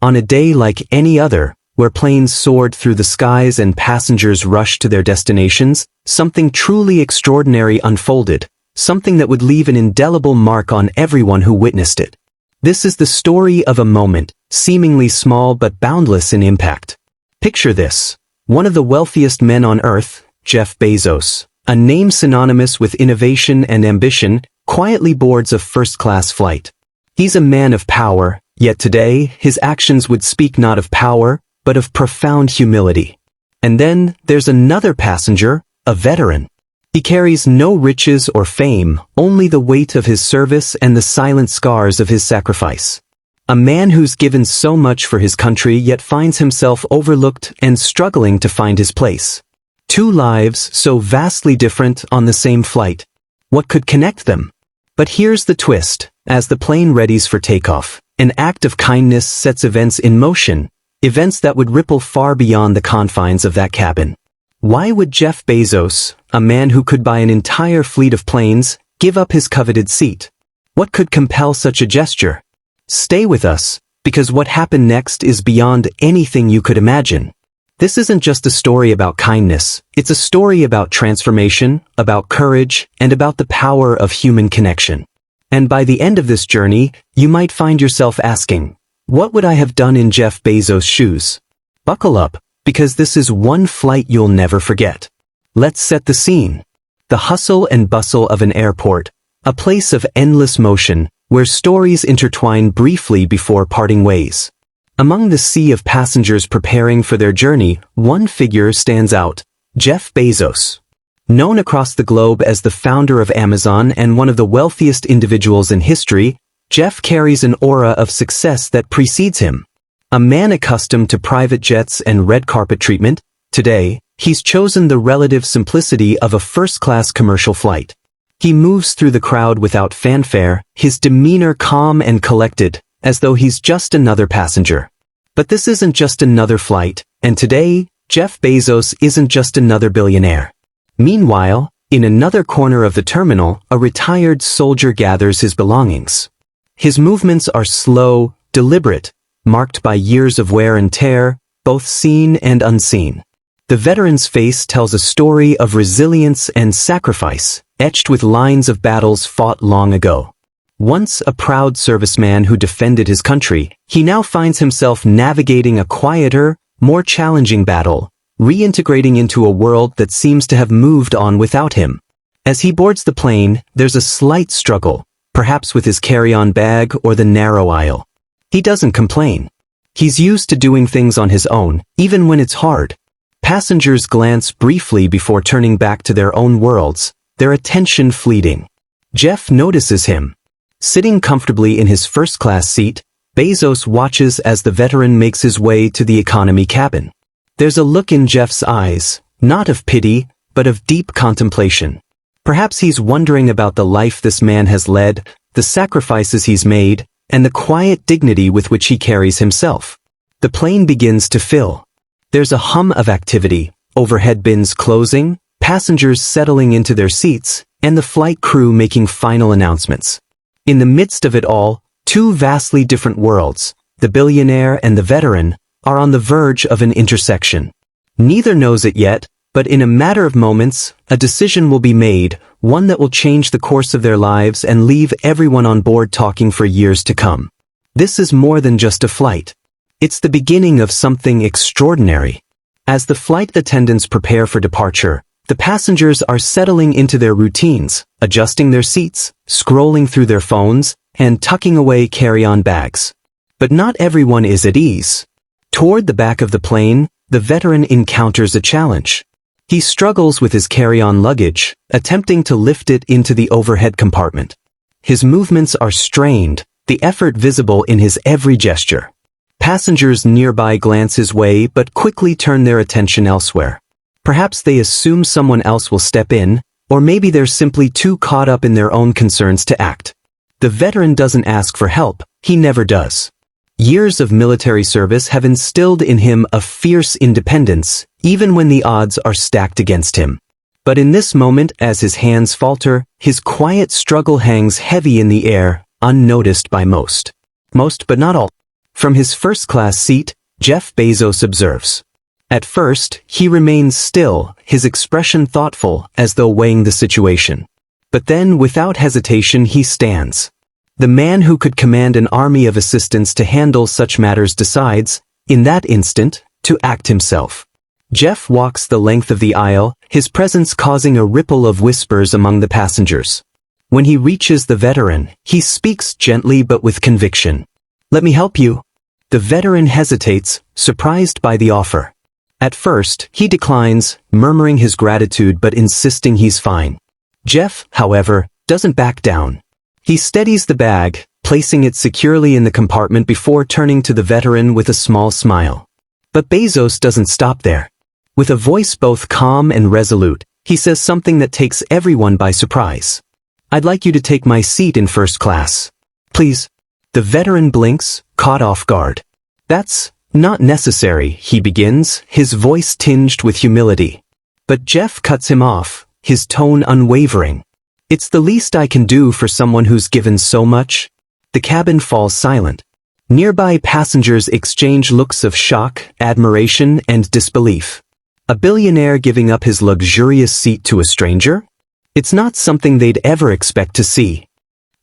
On a day like any other, where planes soared through the skies and passengers rushed to their destinations, something truly extraordinary unfolded, something that would leave an indelible mark on everyone who witnessed it. This is the story of a moment, seemingly small but boundless in impact. Picture this. One of the wealthiest men on Earth, Jeff Bezos, a name synonymous with innovation and ambition, quietly boards a first-class flight. He's a man of power, yet today, his actions would speak not of power, but of profound humility. And then, there's another passenger, a veteran. He carries no riches or fame, only the weight of his service and the silent scars of his sacrifice. A man who's given so much for his country yet finds himself overlooked and struggling to find his place. Two lives so vastly different on the same flight. What could connect them? But here's the twist. As the plane readies for takeoff, an act of kindness sets events in motion, events that would ripple far beyond the confines of that cabin. Why would Jeff Bezos, a man who could buy an entire fleet of planes, give up his coveted seat? What could compel such a gesture? Stay with us, because what happened next is beyond anything you could imagine. This isn't just a story about kindness, it's a story about transformation, about courage, and about the power of human connection. And by the end of this journey, you might find yourself asking, what would I have done in Jeff Bezos' shoes? Buckle up, because this is one flight you'll never forget. Let's set the scene. The hustle and bustle of an airport, a place of endless motion, where stories intertwine briefly before parting ways. Among the sea of passengers preparing for their journey, one figure stands out, Jeff Bezos. Known across the globe as the founder of Amazon and one of the wealthiest individuals in history, Jeff carries an aura of success that precedes him. A man accustomed to private jets and red carpet treatment, today, he's chosen the relative simplicity of a first-class commercial flight. He moves through the crowd without fanfare, his demeanor calm and collected, as though he's just another passenger. But this isn't just another flight, and today, Jeff Bezos isn't just another billionaire. Meanwhile, in another corner of the terminal, a retired soldier gathers his belongings. His movements are slow, deliberate, marked by years of wear and tear, both seen and unseen. The veteran's face tells a story of resilience and sacrifice, etched with lines of battles fought long ago. Once a proud serviceman who defended his country, he now finds himself navigating a quieter, more challenging battle, reintegrating into a world that seems to have moved on without him. As he boards the plane, there's a slight struggle, perhaps with his carry-on bag or the narrow aisle. He doesn't complain. He's used to doing things on his own, even when it's hard. Passengers glance briefly before turning back to their own worlds, their attention fleeting. Jeff notices him. Sitting comfortably in his first-class seat, Bezos watches as the veteran makes his way to the economy cabin. There's a look in Jeff's eyes, not of pity, but of deep contemplation. Perhaps he's wondering about the life this man has led, the sacrifices he's made, and the quiet dignity with which he carries himself. The plane begins to fill. There's a hum of activity, overhead bins closing, passengers settling into their seats, and the flight crew making final announcements. In the midst of it all, two vastly different worlds, the billionaire and the veteran, are on the verge of an intersection. Neither knows it yet, but in a matter of moments, a decision will be made, one that will change the course of their lives and leave everyone on board talking for years to come. This is more than just a flight. It's the beginning of something extraordinary. As the flight attendants prepare for departure, the passengers are settling into their routines, adjusting their seats, scrolling through their phones, and tucking away carry-on bags. But not everyone is at ease. Toward the back of the plane, the veteran encounters a challenge. He struggles with his carry-on luggage, attempting to lift it into the overhead compartment. His movements are strained, the effort visible in his every gesture. Passengers nearby glance his way but quickly turn their attention elsewhere. Perhaps they assume someone else will step in, or maybe they're simply too caught up in their own concerns to act. The veteran doesn't ask for help, he never does. Years of military service have instilled in him a fierce independence, even when the odds are stacked against him. But in this moment, as his hands falter, his quiet struggle hangs heavy in the air, unnoticed by most. Most but not all. From his first-class seat, Jeff Bezos observes. At first, he remains still, his expression thoughtful, as though weighing the situation. But then, without hesitation, he stands. The man who could command an army of assistants to handle such matters decides, in that instant, to act himself. Jeff walks the length of the aisle, his presence causing a ripple of whispers among the passengers. When he reaches the veteran, he speaks gently but with conviction. "Let me help you." The veteran hesitates, surprised by the offer. At first, he declines, murmuring his gratitude but insisting he's fine. Jeff, however, doesn't back down. He steadies the bag, placing it securely in the compartment before turning to the veteran with a small smile. But Bezos doesn't stop there. With a voice both calm and resolute, he says something that takes everyone by surprise. "I'd like you to take my seat in first class. Please." The veteran blinks, caught off guard. "That's not necessary," he begins, his voice tinged with humility. But Jeff cuts him off, his tone unwavering. "It's the least I can do for someone who's given so much." The cabin falls silent. Nearby passengers exchange looks of shock, admiration, and disbelief. A billionaire giving up his luxurious seat to a stranger? It's not something they'd ever expect to see.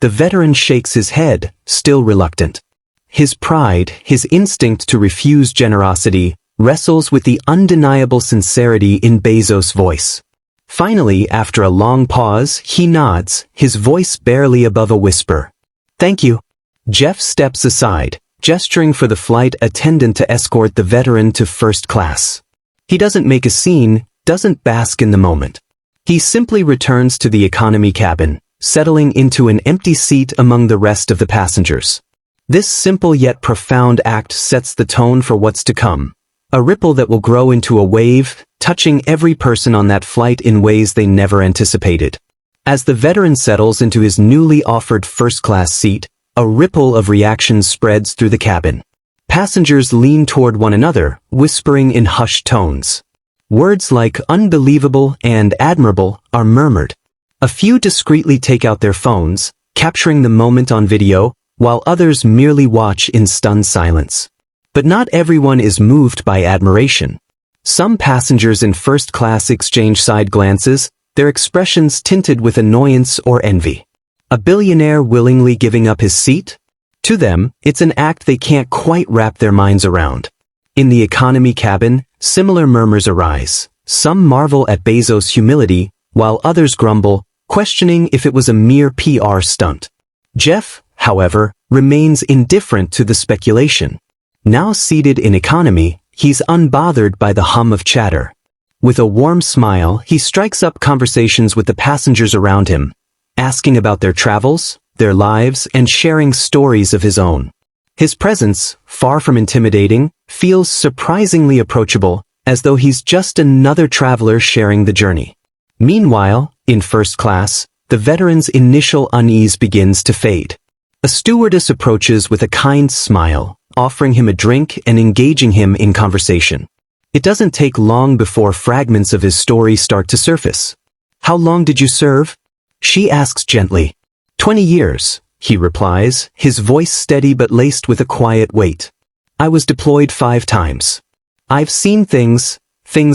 The veteran shakes his head, still reluctant. His pride, his instinct to refuse generosity, wrestles with the undeniable sincerity in Bezos' voice. Finally, after a long pause, he nods, his voice barely above a whisper. "Thank you." Jeff steps aside, gesturing for the flight attendant to escort the veteran to first class. He doesn't make a scene, doesn't bask in the moment. He simply returns to the economy cabin, settling into an empty seat among the rest of the passengers. This simple yet profound act sets the tone for what's to come. A ripple that will grow into a wave, touching every person on that flight in ways they never anticipated. As the veteran settles into his newly offered first-class seat, a ripple of reactions spreads through the cabin. Passengers lean toward one another, whispering in hushed tones. Words like unbelievable and admirable are murmured. A few discreetly take out their phones, capturing the moment on video, while others merely watch in stunned silence. But not everyone is moved by admiration. Some passengers in first class exchange side glances, their expressions tinted with annoyance or envy. A billionaire willingly giving up his seat? To them, it's an act they can't quite wrap their minds around. In the economy cabin, similar murmurs arise. Some marvel at Bezos' humility, while others grumble, questioning if it was a mere PR stunt. Jeff, however, remains indifferent to the speculation. Now seated in economy, he's unbothered by the hum of chatter. With a warm smile, he strikes up conversations with the passengers around him, asking about their travels, their lives, and sharing stories of his own. His presence, far from intimidating, feels surprisingly approachable, as though he's just another traveler sharing the journey. Meanwhile, in first class, the veteran's initial unease begins to fade. A stewardess approaches with a kind smile, offering him a drink and engaging him in conversation. It doesn't take long before fragments of his story start to surface. "How long did you serve?" she asks gently. 20 years, he replies, his voice steady but laced with a quiet weight. "I was deployed 5 times. I've seen things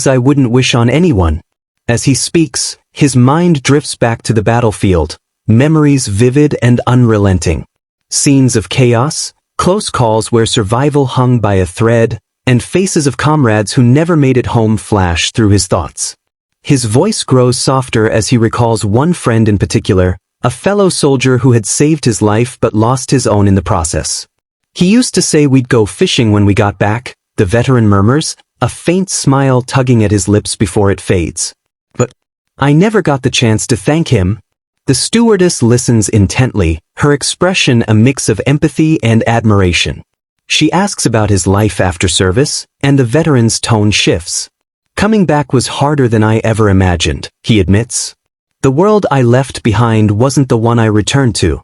I wouldn't wish on anyone." As he speaks, his mind drifts back to the battlefield, memories vivid and unrelenting. Scenes of chaos, close calls where survival hung by a thread, and faces of comrades who never made it home flash through his thoughts. His voice grows softer as he recalls one friend in particular, a fellow soldier who had saved his life but lost his own in the process. "He used to say we'd go fishing when we got back," the veteran murmurs, a faint smile tugging at his lips before it fades. "But I never got the chance to thank him." The stewardess listens intently, her expression a mix of empathy and admiration. She asks about his life after service, and the veteran's tone shifts. "Coming back was harder than I ever imagined," he admits. "The world I left behind wasn't the one I returned to.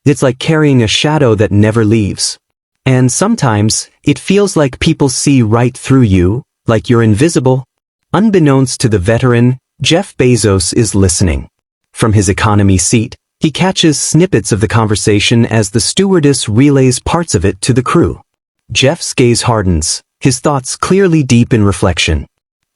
It's like carrying a shadow that never leaves. And sometimes, it feels like people see right through you, like you're invisible." Unbeknownst to the veteran, Jeff Bezos is listening. From his economy seat, He catches snippets of the conversation as the stewardess relays parts of it to the crew. Jeff's gaze hardens, his thoughts clearly deep in reflection.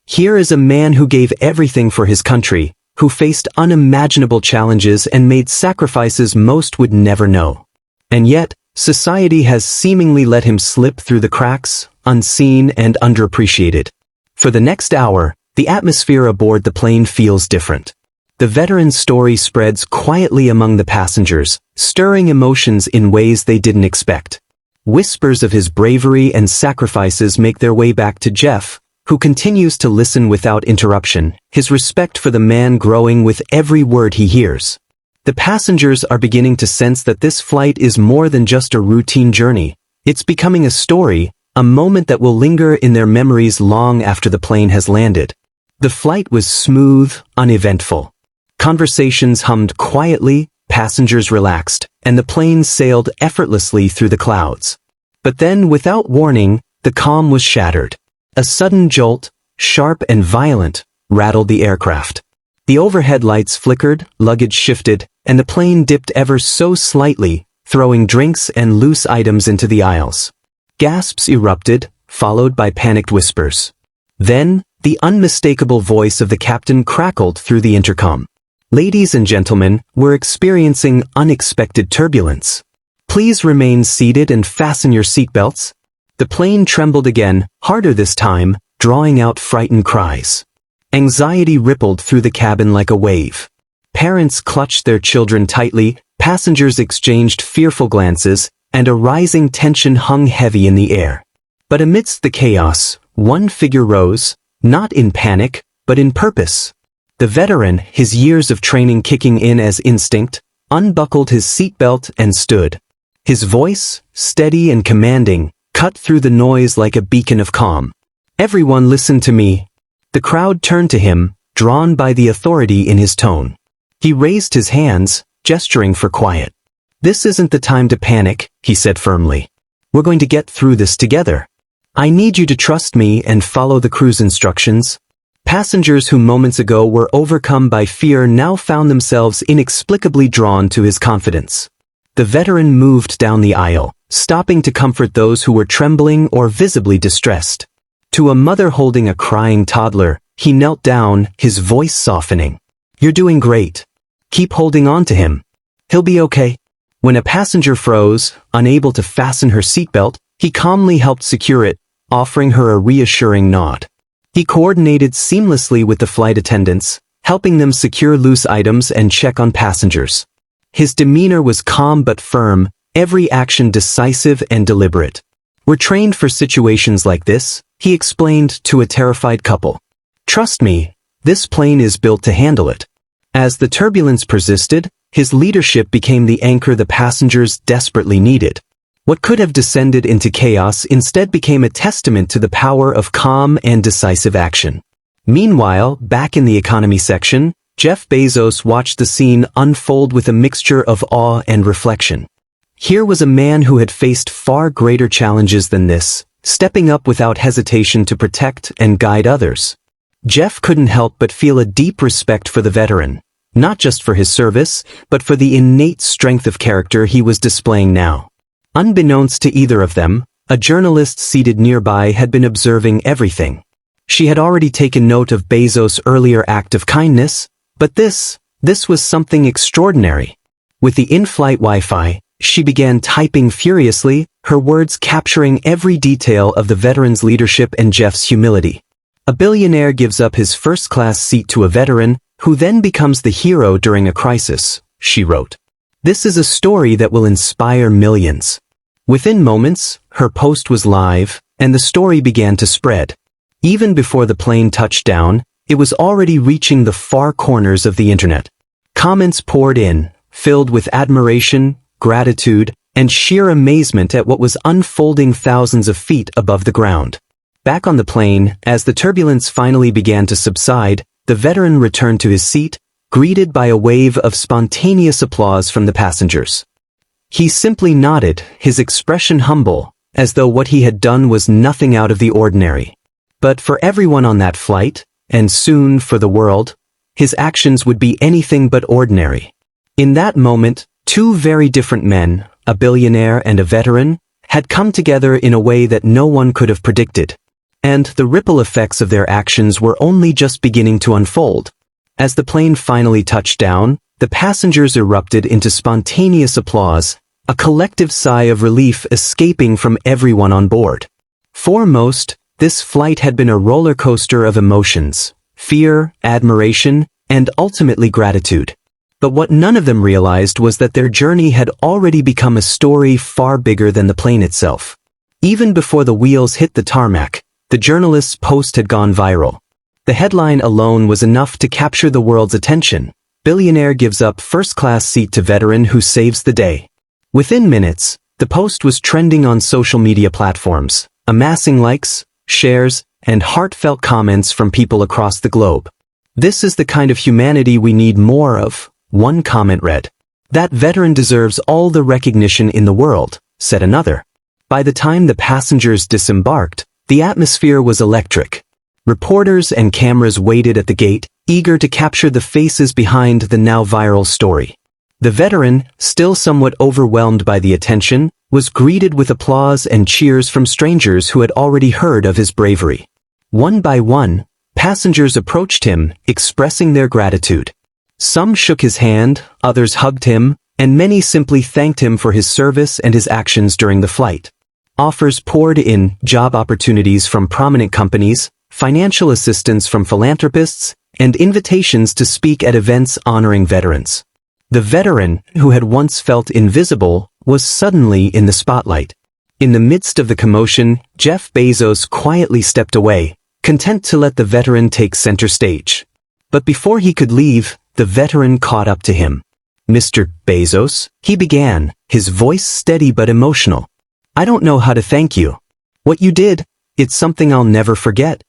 Here is a man who gave everything for his country, who faced unimaginable challenges and made sacrifices most would never know. And yet, society has seemingly let him slip through the cracks, unseen and underappreciated. For the next hour, the atmosphere aboard the plane feels different. The veteran's story spreads quietly among the passengers, stirring emotions in ways they didn't expect. Whispers of his bravery and sacrifices make their way back to Jeff, who continues to listen without interruption, his respect for the man growing with every word he hears. The passengers are beginning to sense that this flight is more than just a routine journey. It's becoming a story, a moment that will linger in their memories long after the plane has landed. The flight was smooth, uneventful. Conversations hummed quietly, passengers relaxed, and the plane sailed effortlessly through the clouds. But then, without warning, the calm was shattered. A sudden jolt, sharp and violent, rattled the aircraft. The overhead lights flickered, luggage shifted, and the plane dipped ever so slightly, throwing drinks and loose items into the aisles. Gasps erupted, followed by panicked whispers. Then, the unmistakable voice of the captain crackled through the intercom. "Ladies and gentlemen, we're experiencing unexpected turbulence. Please remain seated and fasten your seatbelts." The plane trembled again, harder this time, drawing out frightened cries. Anxiety rippled through the cabin like a wave. Parents clutched their children tightly, passengers exchanged fearful glances, and a rising tension hung heavy in the air. But amidst the chaos, one figure rose, not in panic, but in purpose. The veteran, his years of training kicking in as instinct, unbuckled his seatbelt and stood. His voice, steady and commanding, cut through the noise like a beacon of calm. "Everyone listen to me." The crowd turned to him, drawn by the authority in his tone. He raised his hands, gesturing for quiet. "This isn't the time to panic," he said firmly. "We're going to get through this together. I need you to trust me and follow the crew's instructions." Passengers who moments ago were overcome by fear now found themselves inexplicably drawn to his confidence. The veteran moved down the aisle, stopping to comfort those who were trembling or visibly distressed. To a mother holding a crying toddler, he knelt down, his voice softening. "You're doing great. Keep holding on to him. He'll be okay." When a passenger froze, unable to fasten her seatbelt, he calmly helped secure it, offering her a reassuring nod. He coordinated seamlessly with the flight attendants, helping them secure loose items and check on passengers. His demeanor was calm but firm, every action decisive and deliberate. "We're trained for situations like this," he explained to a terrified couple. "Trust me, this plane is built to handle it." As the turbulence persisted, his leadership became the anchor the passengers desperately needed. What could have descended into chaos instead became a testament to the power of calm and decisive action. Meanwhile, back in the economy section, Jeff Bezos watched the scene unfold with a mixture of awe and reflection. Here was a man who had faced far greater challenges than this, stepping up without hesitation to protect and guide others. Jeff couldn't help but feel a deep respect for the veteran, not just for his service, but for the innate strength of character he was displaying now. Unbeknownst to either of them, a journalist seated nearby had been observing everything. She had already taken note of Bezos' earlier act of kindness, but this was something extraordinary. With the in-flight Wi-Fi, she began typing furiously, her words capturing every detail of the veteran's leadership and Jeff's humility. A billionaire gives up his first-class seat to a veteran, who then becomes the hero during a crisis, she wrote. This is a story that will inspire millions. Within moments, her post was live, and the story began to spread. Even before the plane touched down, it was already reaching the far corners of the internet. Comments poured in, filled with admiration, gratitude, and sheer amazement at what was unfolding thousands of feet above the ground. Back on the plane, as the turbulence finally began to subside, the veteran returned to his seat, greeted by a wave of spontaneous applause from the passengers. He simply nodded, his expression humble, as though what he had done was nothing out of the ordinary. But for everyone on that flight, and soon for the world, his actions would be anything but ordinary. In that moment, two very different men, a billionaire and a veteran, had come together in a way that no one could have predicted. And the ripple effects of their actions were only just beginning to unfold. As the plane finally touched down, the passengers erupted into spontaneous applause, a collective sigh of relief escaping from everyone on board. For most, this flight had been a roller coaster of emotions, fear, admiration, and ultimately gratitude. But what none of them realized was that their journey had already become a story far bigger than the plane itself. Even before the wheels hit the tarmac, the journalist's post had gone viral. The headline alone was enough to capture the world's attention. Billionaire gives up first-class seat to veteran who saves the day. Within minutes, the post was trending on social media platforms, amassing likes, shares, and heartfelt comments from people across the globe. "This is the kind of humanity we need more of," one comment read. "That veteran deserves all the recognition in the world," said another. By the time the passengers disembarked, the atmosphere was electric. Reporters and cameras waited at the gate, eager to capture the faces behind the now viral story. The veteran, still somewhat overwhelmed by the attention, was greeted with applause and cheers from strangers who had already heard of his bravery. One by one, passengers approached him, expressing their gratitude. Some shook his hand, others hugged him, and many simply thanked him for his service and his actions during the flight. Offers poured in, job opportunities from prominent companies, financial assistance from philanthropists, and invitations to speak at events honoring veterans. The veteran, who had once felt invisible, was suddenly in the spotlight. In the midst of the commotion, Jeff Bezos quietly stepped away, content to let the veteran take center stage. But before he could leave, the veteran caught up to him. "Mr. Bezos," he began, his voice steady but emotional. "I don't know how to thank you. What you did, it's something I'll never forget."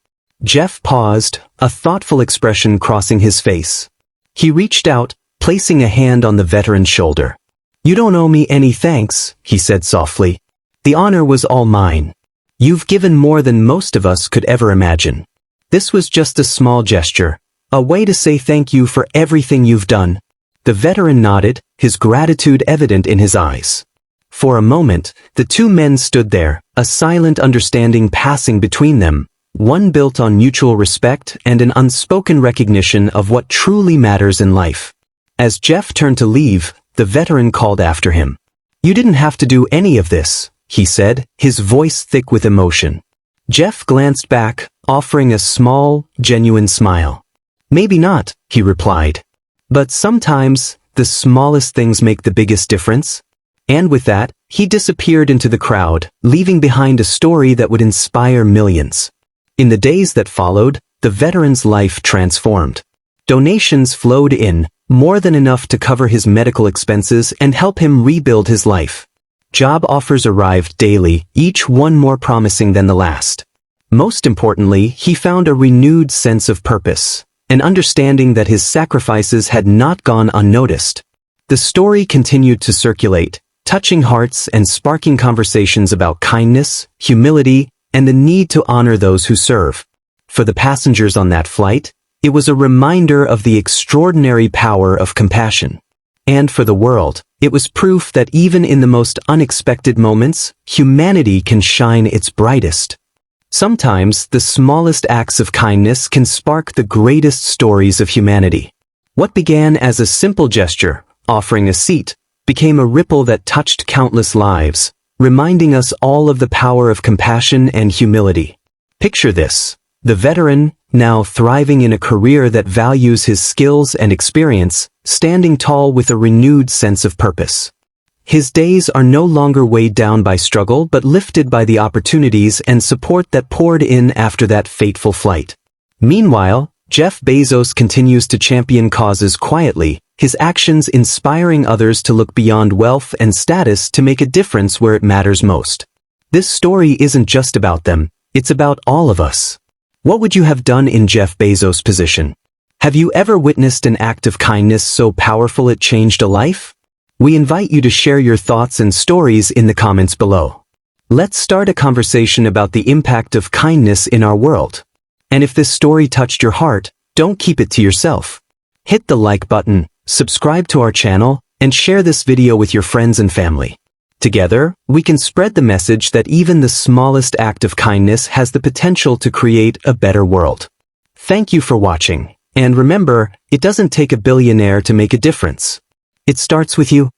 Jeff paused, a thoughtful expression crossing his face. He reached out, placing a hand on the veteran's shoulder. "You don't owe me any thanks," he said softly. "The honor was all mine. You've given more than most of us could ever imagine. This was just a small gesture, a way to say thank you for everything you've done." The veteran nodded, his gratitude evident in his eyes. For a moment, the two men stood there, a silent understanding passing between them, one built on mutual respect and an unspoken recognition of what truly matters in life. As Jeff turned to leave, the veteran called after him. "You didn't have to do any of this," he said, his voice thick with emotion. Jeff glanced back, offering a small, genuine smile. "Maybe not," he replied. "But sometimes, the smallest things make the biggest difference." And with that, he disappeared into the crowd, leaving behind a story that would inspire millions. In the days that followed, the veteran's life transformed. Donations flowed in, more than enough to cover his medical expenses and help him rebuild his life. Job offers arrived daily, each one more promising than the last. Most importantly, he found a renewed sense of purpose, an understanding that his sacrifices had not gone unnoticed. The story continued to circulate, touching hearts and sparking conversations about kindness, humility, and the need to honor those who serve. For the passengers on that flight, it was a reminder of the extraordinary power of compassion. And for the world, it was proof that even in the most unexpected moments, humanity can shine its brightest. Sometimes, the smallest acts of kindness can spark the greatest stories of humanity. What began as a simple gesture, offering a seat, became a ripple that touched countless lives, reminding us all of the power of compassion and humility. Picture this: the veteran, now thriving in a career that values his skills and experience, standing tall with a renewed sense of purpose. His days are no longer weighed down by struggle but lifted by the opportunities and support that poured in after that fateful flight. Meanwhile, Jeff Bezos continues to champion causes quietly, his actions inspiring others to look beyond wealth and status to make a difference where it matters most. This story isn't just about them, it's about all of us. What would you have done in Jeff Bezos' position? Have you ever witnessed an act of kindness so powerful it changed a life? We invite you to share your thoughts and stories in the comments below. Let's start a conversation about the impact of kindness in our world. And if this story touched your heart, don't keep it to yourself. Hit the like button, subscribe to our channel, and share this video with your friends and family. Together, we can spread the message that even the smallest act of kindness has the potential to create a better world. Thank you for watching, and remember, it doesn't take a billionaire to make a difference. It starts with you.